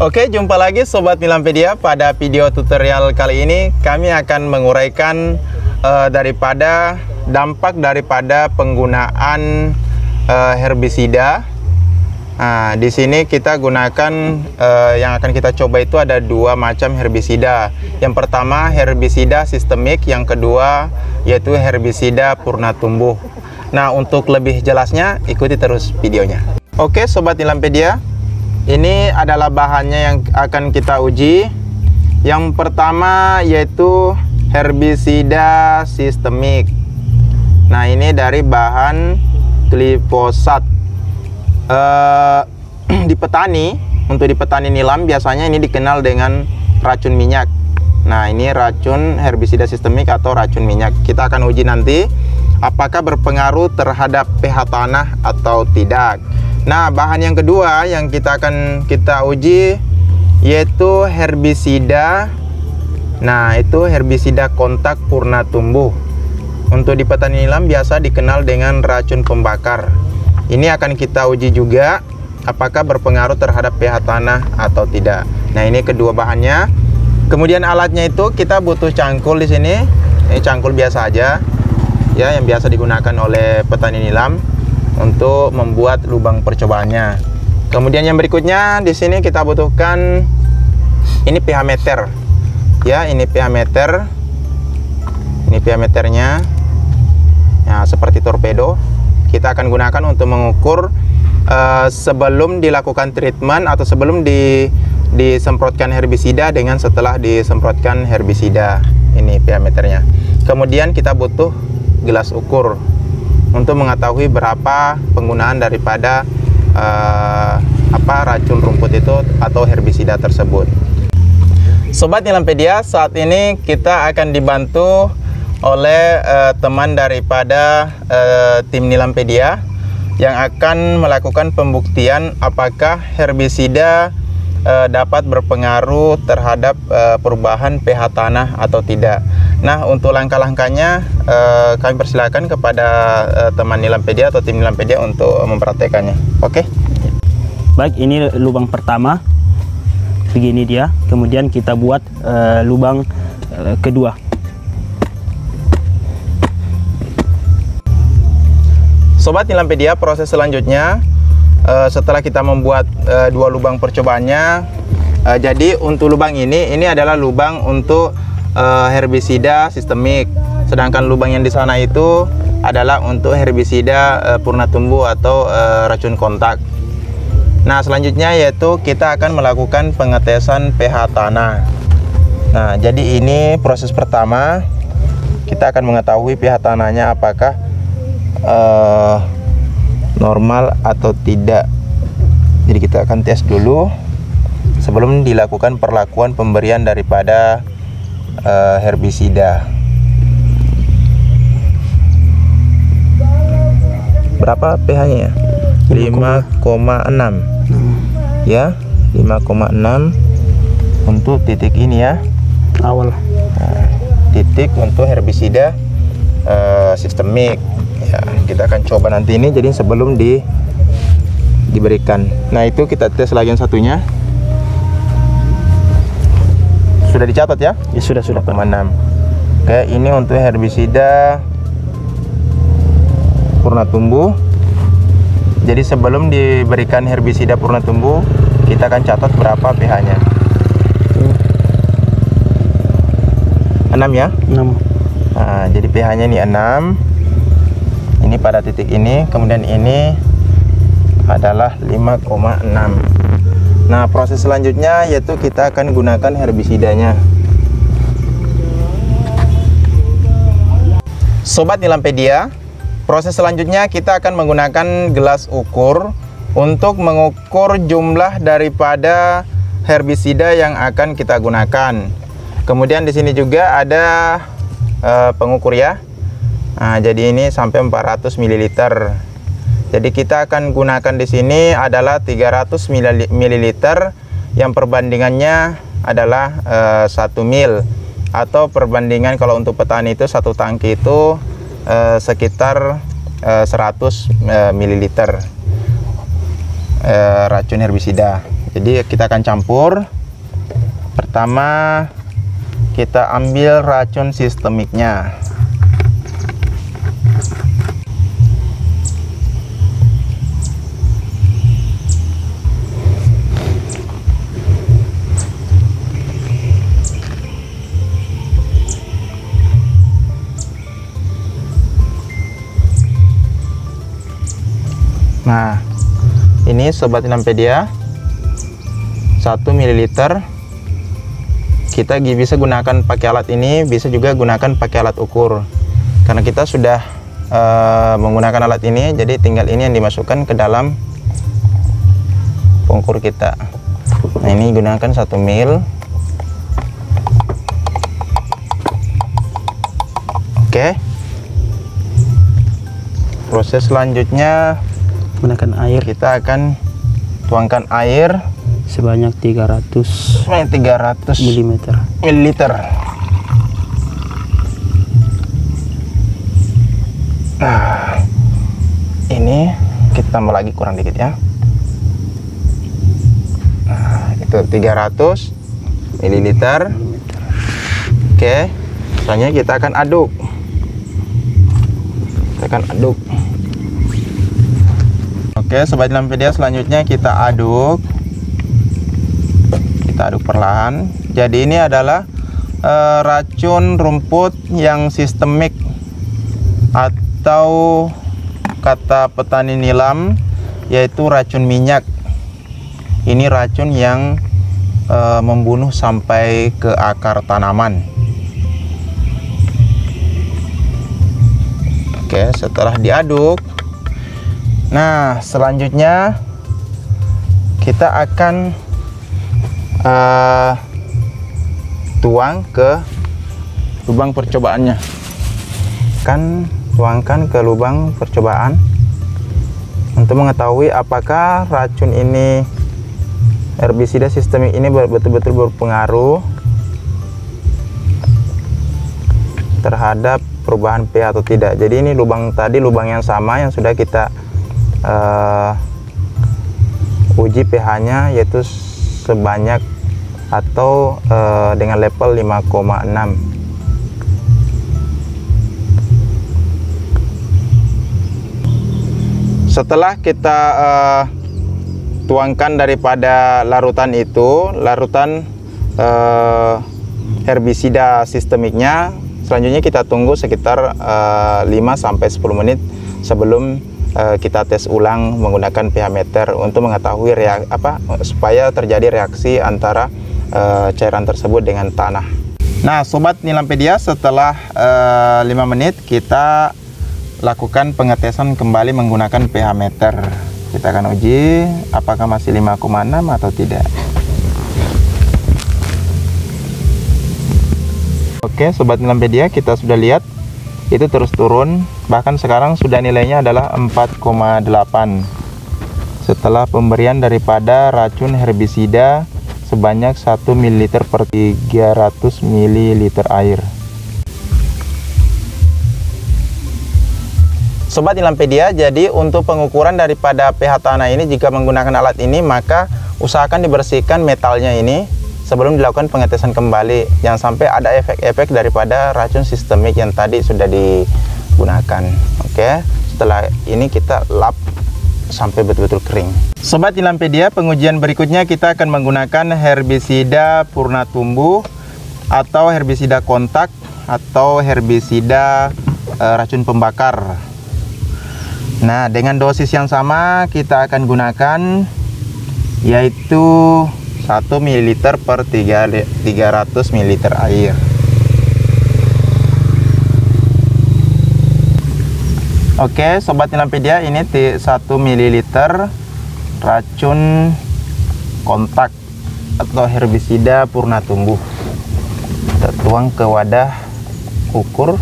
Oke, jumpa lagi Sobat Nilampedia. Pada video tutorial kali ini kami akan menguraikan daripada dampak daripada penggunaan herbisida. Nah, di sini kita gunakan yang akan kita coba itu ada dua macam herbisida. Yang pertama herbisida sistemik, yang kedua yaitu herbisida purna tumbuh. Nah, untuk lebih jelasnya ikuti terus videonya. Oke, Sobat Nilampedia, ini adalah bahannya yang akan kita uji. Yang pertama yaitu herbisida sistemik. Nah, ini dari bahan glifosat. Di petani, untuk di petani nilam biasanya ini dikenal dengan racun minyak. Nah, ini racun herbisida sistemik atau racun minyak. Kita akan uji nanti apakah berpengaruh terhadap pH tanah atau tidak. Nah, bahan yang kedua yang kita uji yaitu herbisida. Nah, itu herbisida kontak purna tumbuh. Untuk di petani nilam biasa dikenal dengan racun pembakar. Ini akan kita uji juga apakah berpengaruh terhadap pH tanah atau tidak. Nah, ini kedua bahannya. Kemudian alatnya itu kita butuh cangkul di sini. Ini cangkul biasa aja, ya, yang biasa digunakan oleh petani nilam untuk membuat lubang percobaannya. Kemudian yang berikutnya di sini kita butuhkan ini pH meter. Ya, ini pH meter. Ini pH meternya. Nah, seperti torpedo. Kita akan gunakan untuk mengukur sebelum dilakukan treatment atau sebelum disemprotkan herbisida dengan setelah disemprotkan herbisida. Ini pH meternya. Kemudian kita butuh gelas ukur untuk mengetahui berapa penggunaan daripada racun rumput itu atau herbisida tersebut. Sobat Nilampedia, saat ini kita akan dibantu oleh teman daripada tim Nilampedia yang akan melakukan pembuktian apakah herbisida dapat berpengaruh terhadap perubahan pH tanah atau tidak. Nah, untuk langkah-langkahnya kami persilakan kepada teman Nilampedia atau tim Nilampedia untuk mempraktekannya. Oke. Baik, ini lubang pertama. Begini dia. Kemudian kita buat lubang kedua. Sobat Nilampedia, proses selanjutnya setelah kita membuat dua lubang percobaannya, jadi untuk lubang ini adalah lubang untuk herbisida sistemik, sedangkan lubang yang di sana itu adalah untuk herbisida purna tumbuh atau racun kontak. Nah, selanjutnya yaitu kita akan melakukan pengetesan pH tanah. Nah, jadi ini proses pertama, kita akan mengetahui pH tanahnya apakah normal atau tidak. Jadi kita akan tes dulu sebelum dilakukan perlakuan pemberian daripada herbisida. Berapa pH-nya? 5,6. Ya, 5,6 untuk titik ini ya. Awal. Nah, titik untuk herbisida sistemik. Ya, kita akan coba nanti ini jadi sebelum diberikan. Nah, itu kita tes lagi yang satunya. Sudah dicatat ya? Ya, sudah 5,6. Oke, ini untuk herbisida purna tumbuh. Jadi sebelum diberikan herbisida purna tumbuh, kita akan catat berapa pH-nya. 6 ya? 6. Nah, jadi pH-nya ini 6. Ini pada titik ini, kemudian ini adalah 5,6. Nah, proses selanjutnya yaitu kita akan gunakan herbisidanya. Sobat Nilampedia, proses selanjutnya kita akan menggunakan gelas ukur untuk mengukur jumlah daripada herbisida yang akan kita gunakan. Kemudian di sini juga ada pengukur ya. Nah, jadi ini sampai 400 ml. Jadi kita akan gunakan di sini adalah 300 ml yang perbandingannya adalah 1 mil, atau perbandingan kalau untuk petani itu satu tangki itu sekitar 100 ml racun herbisida. Jadi kita akan campur. Pertama kita ambil racun sistemiknya. Nah, ini Sobat Nilampedia 1 ml. Kita bisa gunakan pakai alat ini, bisa juga gunakan pakai alat ukur. Karena kita sudah menggunakan alat ini, jadi tinggal ini yang dimasukkan ke dalam pengukur kita. Nah, ini gunakan 1 ml. Oke. Proses selanjutnya Gunakan air kita akan tuangkan air sebanyak 300 ml. Nah, ini kita tambah lagi kurang dikit ya. Nah, itu 300 ml. Oke, selanjutnya kita akan aduk. Oke, Sobat Nilampedia, selanjutnya kita aduk perlahan. Jadi ini adalah racun rumput yang sistemik, atau kata petani nilam yaitu racun minyak. Ini racun yang membunuh sampai ke akar tanaman. Oke, setelah diaduk, nah selanjutnya kita akan tuang ke lubang percobaannya. Tuangkan ke lubang percobaan untuk mengetahui apakah racun ini, herbisida sistemik ini betul-betul berpengaruh terhadap perubahan pH atau tidak. Jadi ini lubang yang sama yang sudah kita uji pH-nya, yaitu sebanyak atau dengan level 5,6. Setelah kita tuangkan daripada larutan herbisida sistemiknya, selanjutnya kita tunggu sekitar 5-10 menit sebelum kita tes ulang menggunakan pH meter untuk mengetahui supaya terjadi reaksi antara cairan tersebut dengan tanah. Nah, Sobat Nilampedia, setelah 5 menit kita lakukan pengetesan kembali menggunakan pH meter. Kita akan uji apakah masih 5,6 atau tidak. Oke, Sobat Nilampedia, kita sudah lihat itu terus turun, bahkan sekarang sudah nilainya adalah 4,8 setelah pemberian daripada racun herbisida sebanyak 1 ml per 300 ml air. Sobat Nilampedia, jadi untuk pengukuran daripada pH tanah ini, jika menggunakan alat ini, maka usahakan dibersihkan metalnya ini sebelum dilakukan pengetesan kembali. Jangan sampai ada efek-efek daripada racun sistemik yang tadi sudah digunakan. Oke, setelah ini kita lap sampai betul-betul kering. Sobat Nilampedia, pengujian berikutnya kita akan menggunakan herbisida purna tumbuh atau herbisida kontak atau herbisida racun pembakar. Nah, dengan dosis yang sama kita akan gunakan, yaitu 1 ml per 300 ml air. Oke, Sobat Nilampedia, ini 1 ml racun kontak atau herbisida purna tumbuh. Kita tuang ke wadah ukur.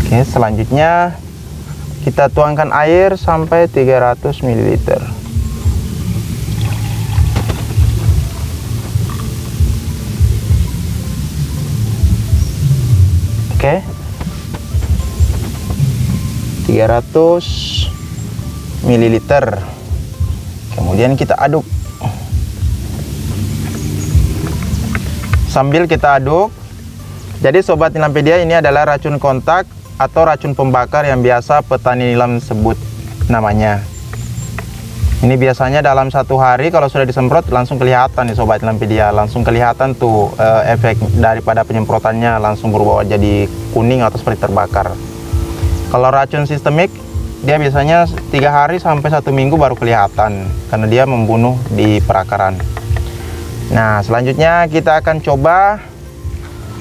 Oke, selanjutnya kita tuangkan air sampai 300 ml. Oke, 300 ml. Kemudian kita aduk. sambil kita aduk. Jadi Sobat Nilampedia, ini adalah racun kontak atau racun pembakar yang biasa petani nilam sebut namanya. Ini biasanya dalam 1 hari kalau sudah disemprot langsung kelihatan nih Sobat Nilampedia, langsung kelihatan tuh efek daripada penyemprotannya, langsung berubah jadi kuning atau seperti terbakar. Kalau racun sistemik dia biasanya 3 hari sampai 1 minggu baru kelihatan karena dia membunuh di perakaran. Nah, selanjutnya kita akan coba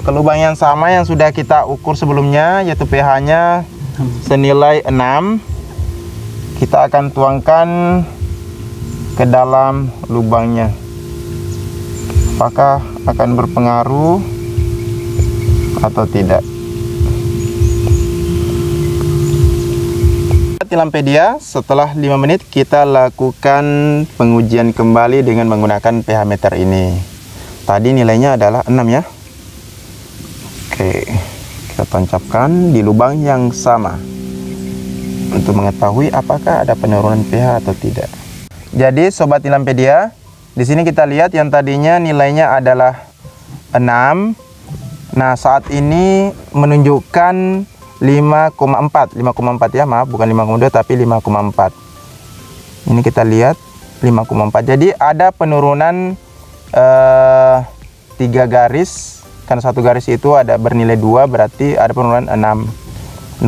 ke lubang yang sama yang sudah kita ukur sebelumnya, yaitu pH-nya senilai 6. Kita akan tuangkan ke dalam lubangnya. Apakah akan berpengaruh atau tidak? Nilampedia, setelah 5 menit kita lakukan pengujian kembali dengan menggunakan pH meter ini. Tadi nilainya adalah 6 ya. Oke, kita tancapkan di lubang yang sama untuk mengetahui apakah ada penurunan pH atau tidak. Jadi Sobat Nilampedia, di sini kita lihat yang tadinya nilainya adalah 6. Nah, saat ini menunjukkan 5,4 ya, maaf, bukan 5,2 tapi 5,4. Ini kita lihat 5,4. Jadi ada penurunan 3 garis. Kan 1 garis itu ada bernilai 2, berarti ada penurunan 0,6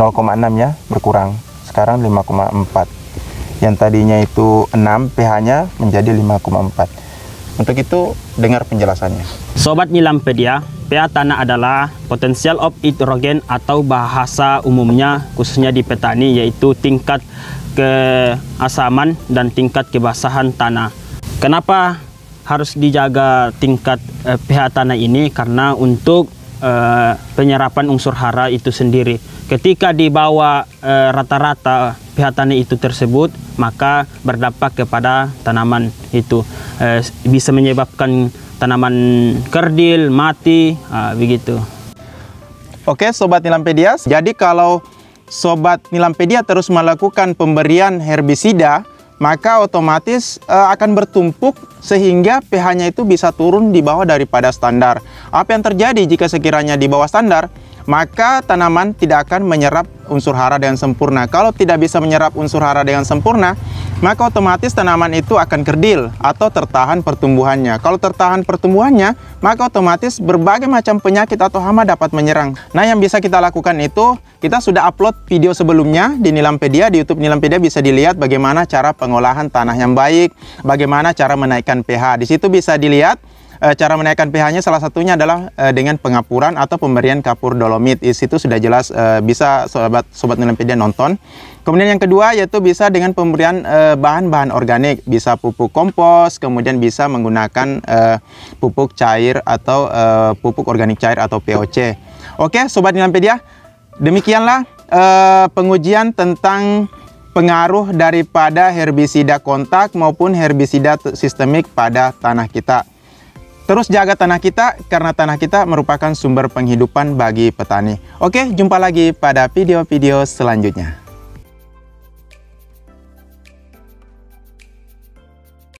ya, berkurang. Sekarang 5,4. Yang tadinya itu 6 pH-nya menjadi 5,4. Untuk itu dengar penjelasannya. Sobat Nilampedia, pH tanah adalah potential of hydrogen atau bahasa umumnya khususnya di petani yaitu tingkat keasaman dan tingkat kebasahan tanah. Kenapa harus dijaga tingkat pH tanah ini? Karena untuk penyerapan unsur hara itu sendiri. Ketika di bawah rata-rata pH tanah itu tersebut, maka berdampak kepada tanaman itu. Bisa menyebabkan tanaman kerdil, mati, begitu. Oke Sobat Nilampedia, jadi kalau Sobat Nilampedia terus melakukan pemberian herbisida, maka otomatis akan bertumpuk sehingga pH-nya itu bisa turun di bawah daripada standar. Apa yang terjadi jika sekiranya di bawah standar? Maka tanaman tidak akan menyerap unsur hara dengan sempurna. Kalau tidak bisa menyerap unsur hara dengan sempurna, maka otomatis tanaman itu akan kerdil atau tertahan pertumbuhannya. Kalau tertahan pertumbuhannya, maka otomatis berbagai macam penyakit atau hama dapat menyerang. Nah, yang bisa kita lakukan itu, kita sudah upload video sebelumnya di Nilampedia, di YouTube Nilampedia bisa dilihat bagaimana cara pengolahan tanah yang baik, bagaimana cara menaikkan pH. Di situ bisa dilihat cara menaikkan pH-nya, salah satunya adalah dengan pengapuran atau pemberian kapur dolomit. Di situ sudah jelas, bisa Sobat Nilampedia nonton. Kemudian yang kedua yaitu bisa dengan pemberian bahan-bahan organik, bisa pupuk kompos, kemudian bisa menggunakan pupuk cair atau pupuk organik cair atau POC. Oke Sobat Nilampedia, demikianlah pengujian tentang pengaruh daripada herbisida kontak maupun herbisida sistemik pada tanah kita. Terus jaga tanah kita karena tanah kita merupakan sumber penghidupan bagi petani. Oke, jumpa lagi pada video-video selanjutnya.